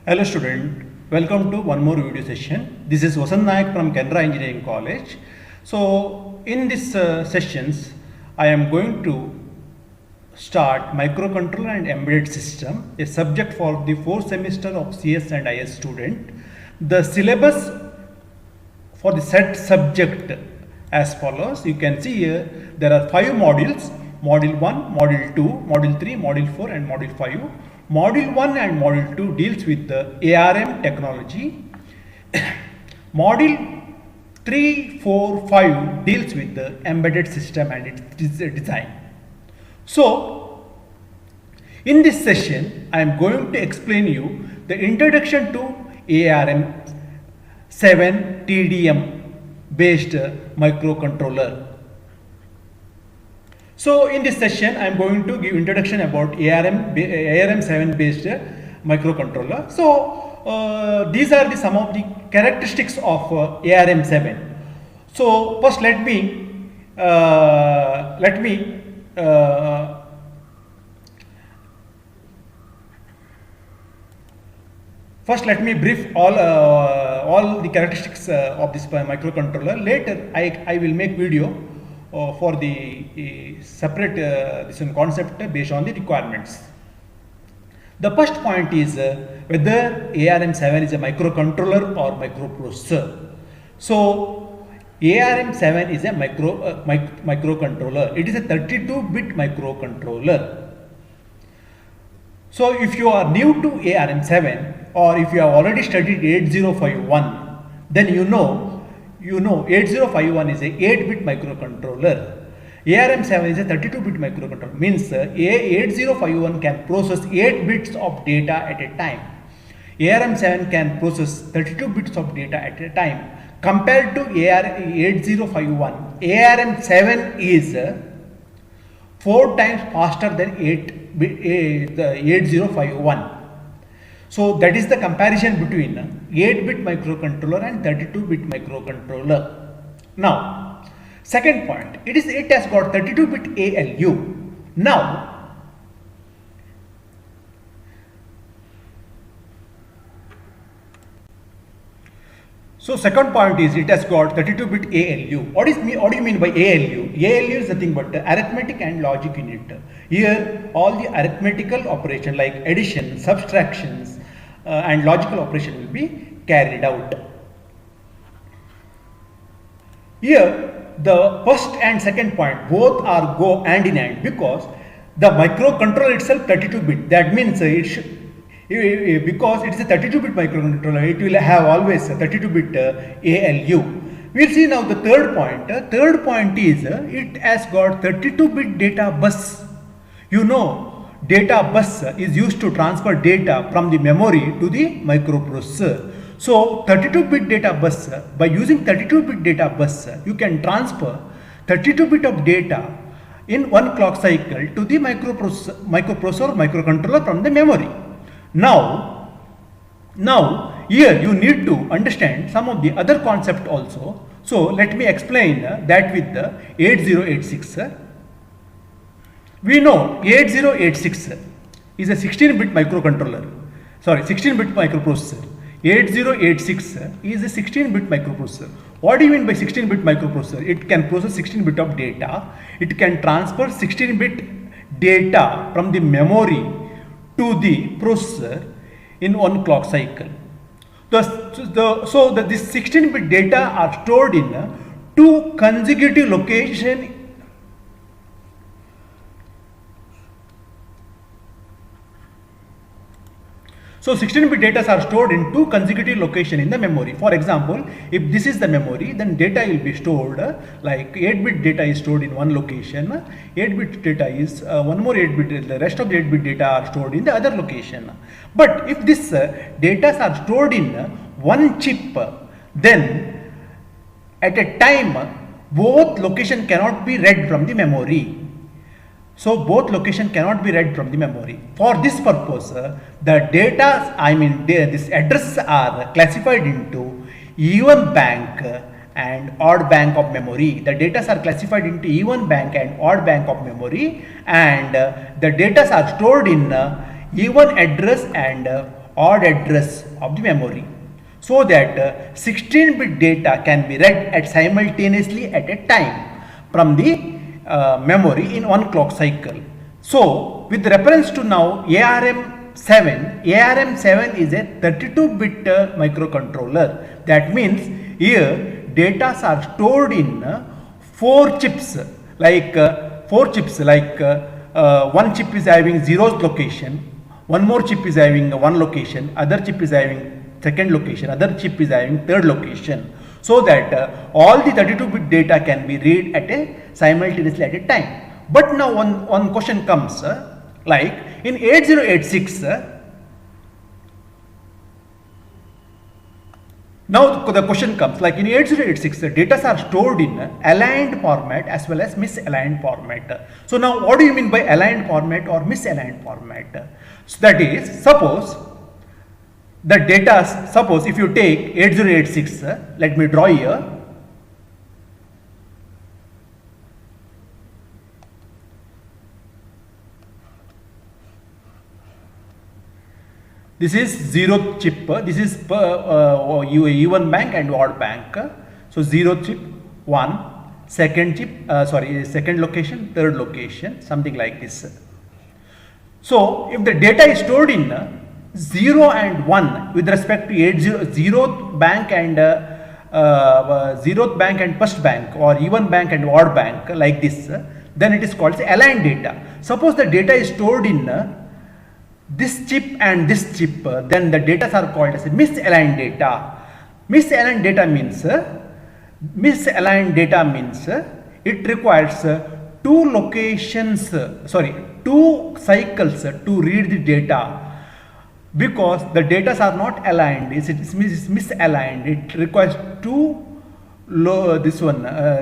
Hello student, welcome to one more video session. This is Vasant Nayak from Canara Engineering College. So in this sessions, I am going to start microcontroller and embedded system, a subject for the 4th semester of CS and IS student. The syllabus for the set subject as follows. You can see here there are 5 modules: module 1, module 2, module 3, module 4 and module 5. Module 1 and module 2 deals with the ARM technology. Module 3, 4, 5 deals with the embedded system and its design. So, in this session, I am going to explain you the introduction to ARM 7 TDM based microcontroller. So in this session, I am going to give introduction about ARM7 based microcontroller. So these are some of the characteristics of ARM7. So first let me brief all the characteristics of this microcontroller. Later I will make video for the separate this concept based on the requirements. The first point is whether ARM7 is a microcontroller or microprocessor. So ARM7 is a microcontroller. It is a 32-bit microcontroller. So if you are new to ARM7 or if you have already studied 8051, then you know 8051 is a 8-bit microcontroller. ARM7 is a 32-bit microcontroller. Means A8051 can process 8 bits of data at a time. ARM7 can process 32 bits of data at a time. Compared to AR8051, ARM7 is 4 times faster than 8051. So that is the comparison between 8-bit microcontroller and 32-bit microcontroller. Now, second point, it has got 32-bit ALU. Now, so second point is it has got 32-bit ALU. What do you mean by ALU? ALU is nothing but arithmetic and logic unit. Here all the arithmetical operation like addition, subtractions and logical operation will be carried out. Here the first and second point both are go hand in hand because the microcontroller itself 32-bit. That means because it is a 32-bit microcontroller, it will have always a 32-bit ALU. We will see now the third point. Third point is it has got 32-bit data bus. You know, data bus is used to transfer data from the memory to the microprocessor. So 32-bit data bus, by using 32-bit data bus, you can transfer 32-bit of data in one clock cycle to the microprocessor microcontroller from the memory. Now here you need to understand some of the other concept also. So let me explain that with the 8086. We know 8086 is a 16-bit microcontroller. Sorry, 16-bit microprocessor. 8086 is a 16-bit microprocessor. What do you mean by 16-bit microprocessor? It can process 16-bit of data. It can transfer 16-bit data from the memory to the processor in one clock cycle. This 16-bit data are stored in 2 consecutive locations. So 16-bit data are stored in 2 consecutive locations in the memory. For example, if this is the memory, then data will be stored like 8-bit data is stored in one location, 8-bit data is one more 8-bit, the rest of the 8-bit data are stored in the other location. But if this data are stored in one chip, then at a time both location cannot be read from the memory. So both location cannot be read from the memory. For this purpose, the data, this addresses are classified into even bank and odd bank of memory. The data are classified into even bank and odd bank of memory, and the data are stored in even address and odd address of the memory, so that 16-bit data can be read at simultaneously at a time from the memory in one clock cycle. So with reference to now ARM7 is a 32-bit microcontroller. That means here data are stored in four chips, like one chip is having zeros location, one more chip is having one location, other chip is having second location, other chip is having third location, so that all the 32-bit data can be read at a simultaneously at a time. But now one question comes, like in 8086, now the question comes, like in 8086, the data are stored in aligned format as well as misaligned format. So now what do you mean by aligned format or misaligned format? So that is, suppose the data, suppose if you take 8086, let me draw here. This is zero chip, this is even bank and odd bank. So zero chip, one, second chip, second location, third location, something like this. So if the data is stored in 0 and 1 with respect to zeroth bank and zeroth bank and first bank, or even bank and odd bank, like this, then it is called aligned data. Suppose the data is stored in this chip and this chip, then the data are called as misaligned data. Misaligned data means it requires two cycles to read the data, because the data are not aligned. It is misaligned. It requires two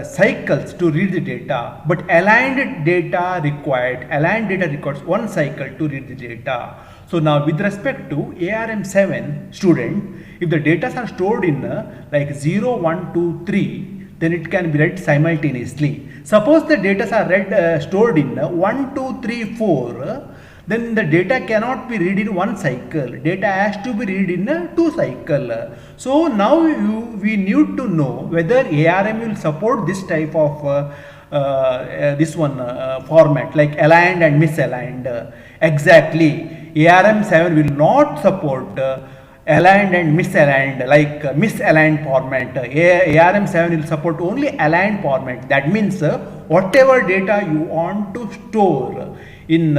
cycles to read the data, but aligned data requires one cycle to read the data. So now with respect to ARM7 student, if the data are stored in like 0, 1, 2, 3, then it can be read simultaneously. Suppose the data are stored in 1, 2, 3, 4, then the data cannot be read in one cycle. Data has to be read in two cycle. So now we need to know whether ARM will support this type of format, like aligned and misaligned. Exactly, ARM7 will not support aligned and misaligned, like misaligned format. ARM7 will support only aligned format. That means whatever data you want to store in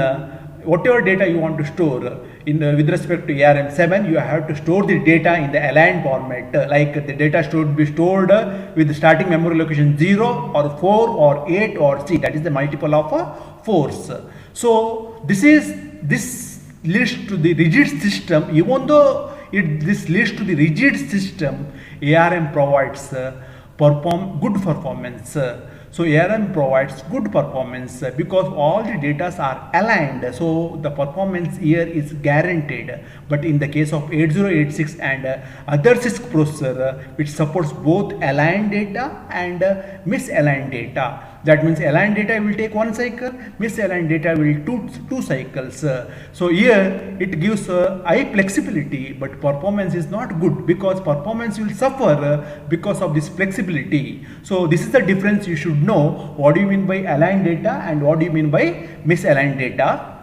with respect to ARM7, you have to store the data in the aligned format. Like the data should be stored with the starting memory location 0 or 4 or 8 or C, that is the multiple of 4s. So this leads to the rigid system. Even though this leads to the rigid system, ARM provides good performance. So ARM provides good performance because all the data are aligned, so the performance here is guaranteed. But in the case of 8086 and other CISC processor, which supports both aligned data and misaligned data. That means aligned data will take one cycle, misaligned data will two cycles. So here it gives high flexibility, but performance is not good, because performance will suffer because of this flexibility. So this is the difference. You should know what do you mean by aligned data and what do you mean by misaligned data.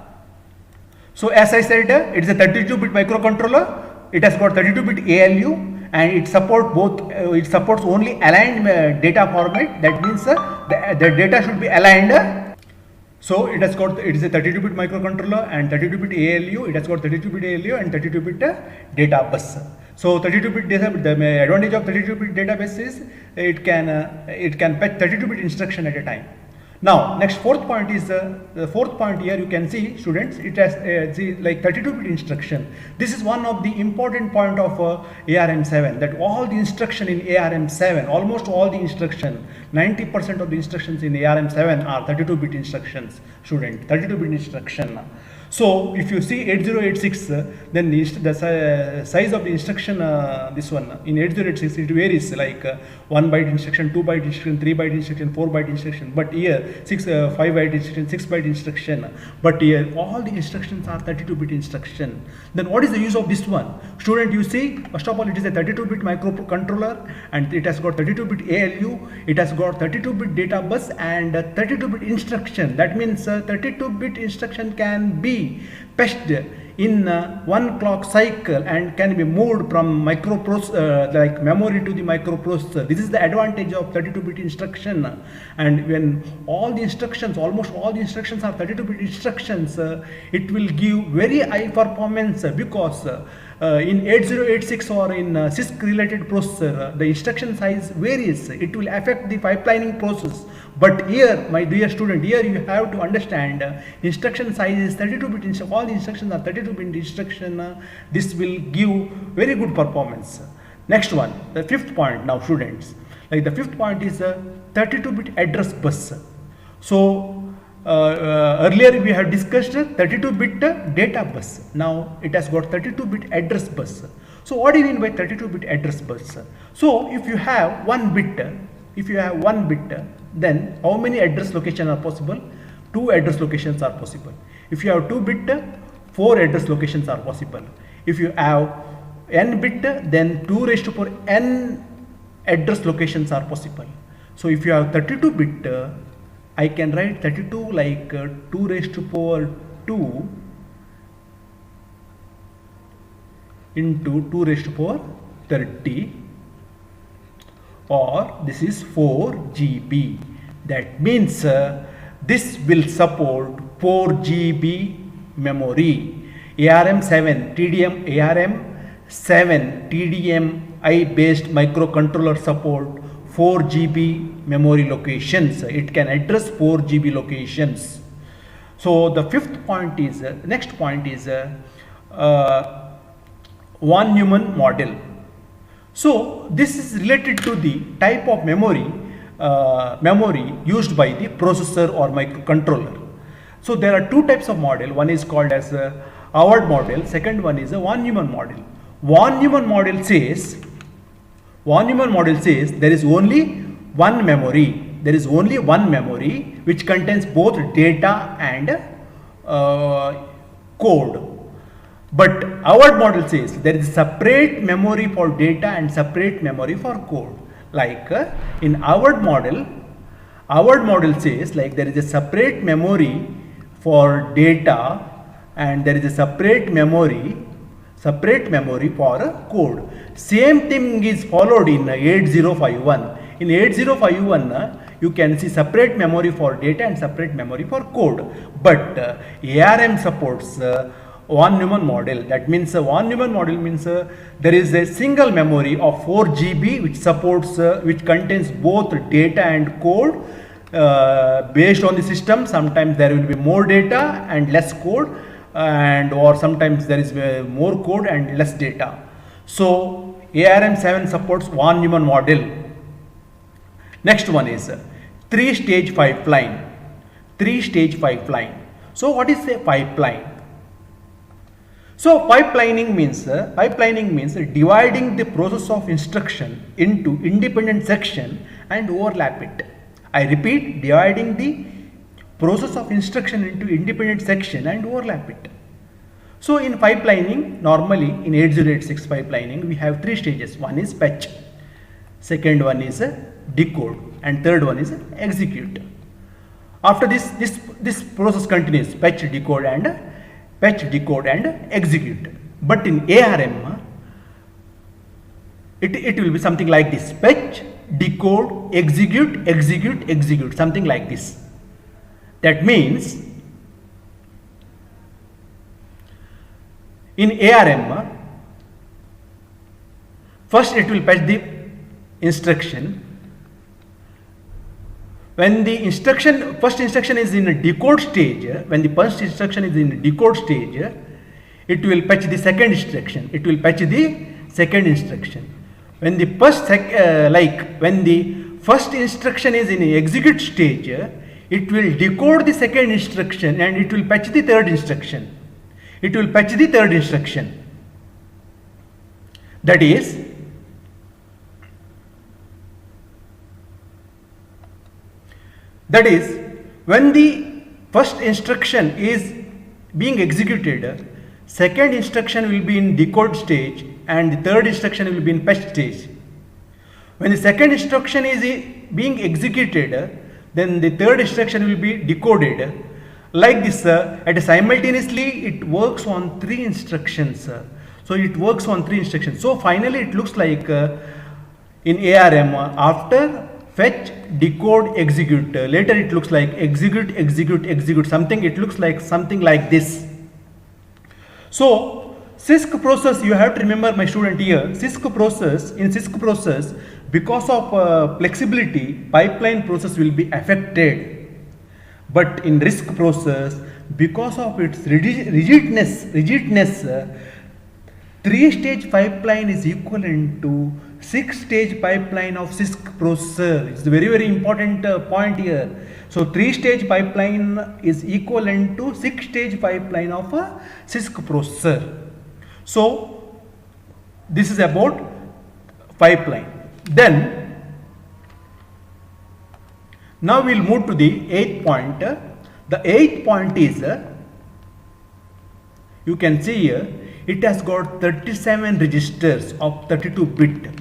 So as I said, it is a 32-bit microcontroller. It has got 32-bit ALU. And it supports both. It supports only aligned data format. That means the data should be aligned. So it is a 32-bit microcontroller and 32-bit ALU. It has got 32-bit ALU and 32-bit data bus. So 32-bit data. The advantage of 32-bit database is it can fetch 32-bit instruction at a time. Now next fourth point is the fourth point. Here you can see, students, it has like 32-bit instruction. This is one of the important point of ARM7, that all the instruction in ARM7, almost all the instruction, 90% of the instructions in ARM7 are 32-bit instructions, student, 32-bit instruction. So if you see 8086, then the size of the instruction, this one in 8086 it varies, like 1 byte instruction, 2 byte instruction, 3 byte instruction, 4 byte instruction. But here 5 byte instruction, 6 byte instruction. But here all the instructions are 32-bit instruction. Then what is the use of this one? Student, you see, first of all, it is a 32-bit microcontroller, and it has got 32-bit ALU. It has got 32-bit data bus and 32-bit instruction. That means 32-bit instruction can be patched in one clock cycle and can be moved from microprocessor like memory to the microprocessor. This is the advantage of 32-bit instruction. And when all the instructions, almost all the instructions are 32-bit instructions, it will give very high performance, because in 8086 or in CISC related processor, the instruction size varies. It will affect the pipelining process. But here, my dear student, here you have to understand instruction size is 32-bit. All the instructions are 32-bit instruction. This will give very good performance. Next one, the fifth point now, students. Like the fifth point is 32-bit address bus. So earlier we have discussed 32-bit data bus. Now it has got 32-bit address bus. So what do you mean by 32-bit address bus? So if you have one bit, then how many address locations are possible? 2 address locations are possible. If you have 2 bit, 4 address locations are possible. If you have n bit, then 2 raised to power n address locations are possible. So if you have 32 bit, I can write 32 like 2 raised to power 2 into 2 raised to power 30, or this is 4 GB. That means this will support 4 GB memory. ARM7 TDMI based microcontroller support 4 GB memory locations. It can address 4 GB locations. So the fifth point is, next point is von Neumann model. So this is related to the type of memory used by the processor or microcontroller. So there are 2 types of model. One is called as Howard model. Second one is a von Neumann model. Von Neumann model says there is only one memory. There is only one memory which contains both data and code. But Howard model says there is separate memory for data and separate memory for code. Like in Howard model says like there is a separate memory for data and there is a separate memory for code. Same thing is followed in 8051. In 8051, you can see separate memory for data and separate memory for code. But ARM supports von Neumann model. That means von Neumann model means there is a single memory of 4 GB which supports which contains both data and code. Based on the system, sometimes there will be more data and less code, or sometimes there is more code and less data. So ARM7 supports von Neumann model. Next one is 3-stage pipeline. 3-stage pipeline. So what is a pipeline? So pipelining means dividing the process of instruction into independent section and overlap it. I repeat, dividing the process of instruction into independent section and overlap it. So in pipelining, normally in 8086 pipelining, we have 3 stages. One is fetch, second one is decode, and third one is execute. After this process continues, fetch, decode and execute. But in ARM, it will be something like this: fetch, decode, execute, something like this. That means in ARM, first it will fetch the instruction. When the first instruction is in a decode stage, it will fetch the second instruction. When the first instruction is in the execute stage, it will decode the second instruction and it will fetch the third instruction. it will fetch the third instruction. That is, when the first instruction is being executed, second instruction will be in decode stage and the third instruction will be in fetch stage. When the second instruction is being executed, then the third instruction will be decoded. Like this, and simultaneously it works on 3 instructions. So it works on 3 instructions. So finally it looks like in ARM, after fetch, decode, execute, later it looks like execute, execute, execute, something, it looks like something like this. So CISC process, you have to remember, my student, here, CISC process, because of flexibility, pipeline process will be affected. But in RISC process, because of its rigidness, 3-stage pipeline is equivalent to 6-stage pipeline of CISC processor. It's a very, very important point here. So 3-stage pipeline is equivalent to 6-stage pipeline of a CISC processor. So this is about pipeline. Then now we'll move to the 8th point. The 8th point is, you can see here, it has got 37 registers of 32-bit.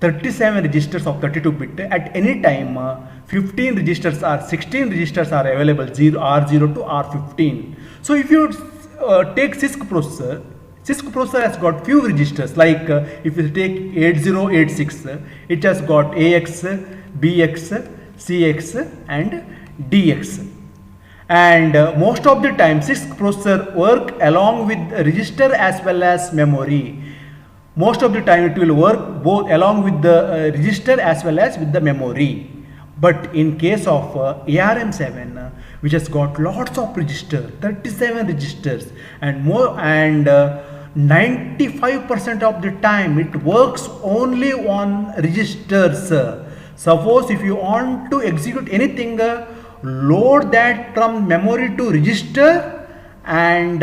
37 registers of 32-bit. At any time, 15 registers or 16 registers are available, R0 to R15. So if you take CISC processor has got few registers, like if you take 8086, it has got AX, BX, CX and DX. And most of the time CISC processor work along with register as well as memory. Most of the time it will work both along with the register as well as with the memory. But in case of ARM7, which has got lots of registers, 37 registers and more, and 95% of the time it works only on registers. Suppose if you want to execute anything, load that from memory to register and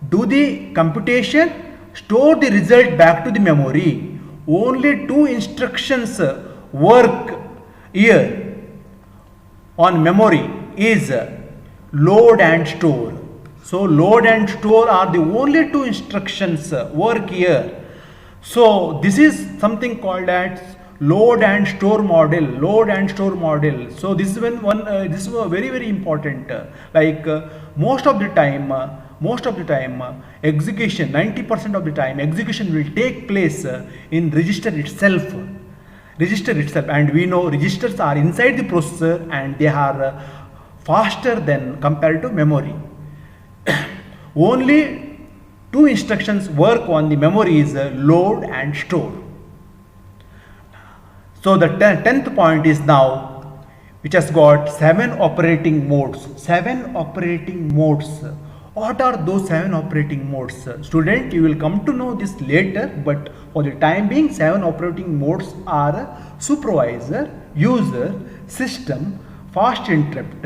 do the computation, store the result back to the memory. Only 2 instructions work here on memory is load and store. So load and store are the only 2 instructions work here. So this is something called as load and store model. Load and store model. So this is this is very, very important. Most of the time execution, 90% of the time execution will take place in register itself. And we know registers are inside the processor and they are faster than compared to memory. Only 2 instructions work on the memory is load and store. So the 10th point is now, which has got 7 operating modes. 7 operating modes. What are those 7 operating modes? Student, you will come to know this later, but for the time being, 7 operating modes are supervisor, user, system, fast interrupt,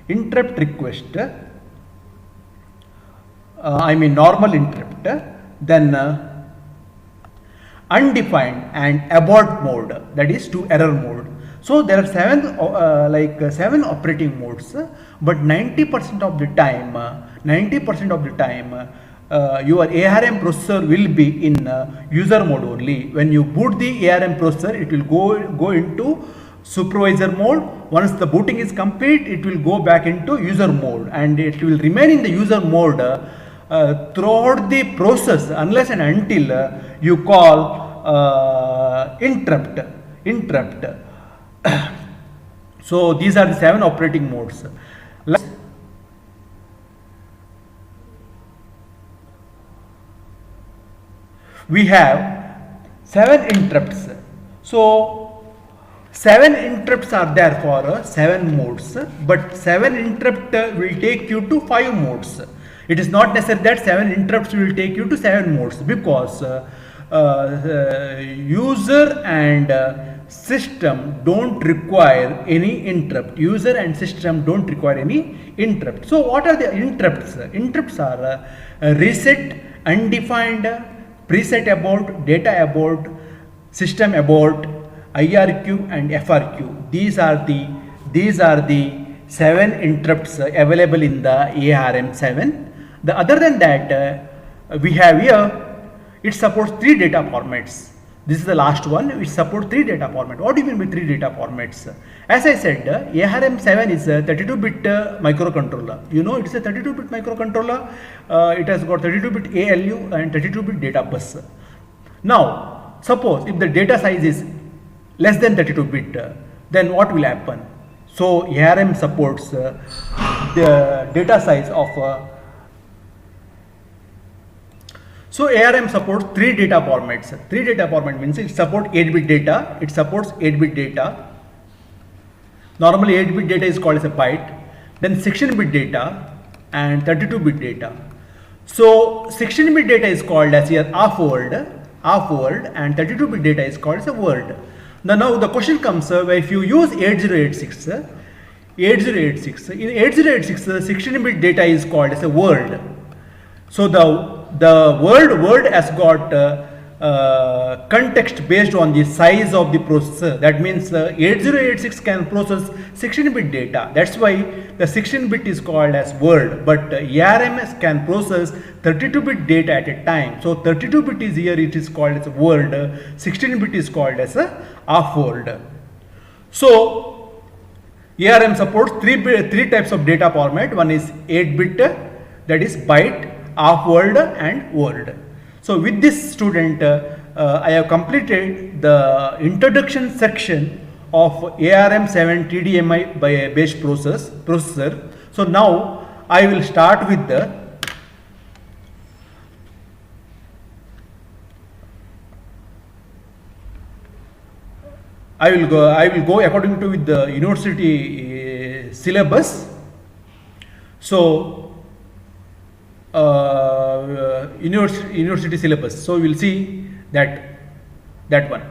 interrupt request, normal interrupt, then undefined and abort mode, that is to error mode. So there are 7 operating modes, but 90% of the time, your ARM processor will be in user mode only. When you boot the ARM processor, it will go into supervisor mode. Once the booting is complete, it will go back into user mode and it will remain in the user mode throughout the process unless and until you call interrupt. So these are the 7 operating modes. We have 7 interrupts. So 7 interrupts are there for 7 modes, but 7 interrupt will take you to 5 modes. It is not necessary that 7 interrupts will take you to 7 modes, because user and system don't require any interrupt. User and system don't require any interrupt. So what are the interrupts? Interrupts are reset, undefined, preset abort, data abort, system abort, IRQ and FRQ. These are the 7 interrupts available in the ARM7. The other than that, we have here, it supports 3 data formats. This is the last one. It supports 3 data formats. What do you mean by 3 data formats? As I said, ARM7 is a 32-bit microcontroller. You know, it is a 32-bit microcontroller. It has got 32-bit ALU and 32-bit data bus. Now, suppose if the data size is less than 32-bit, then what will happen? So ARM supports the data size of so ARM supports 3 data formats. 3 data format means it supports 8-bit data. It supports 8-bit data. Normally 8-bit data is called as a byte. Then 16-bit data and 32-bit data. So 16-bit data is called as a half word, and 32-bit data is called as a word. Now the question comes, if you use 8086, in 8086 16-bit data is called as a word. So the word has got context based on the size of the processor. That means 8086 can process 16-bit data. That's why the 16-bit is called as word. But ARM can process 32-bit data at a time. So 32-bit is here, it is called as a word. 16-bit is called as a half word. So ARM supports three types of data format. One is 8-bit, that is byte, half word and word. So with this student, I have completed the introduction section of ARM7 TDMI based processor. So now I will start with the I will go according to with the university syllabus. So university syllabus. So we will see that one.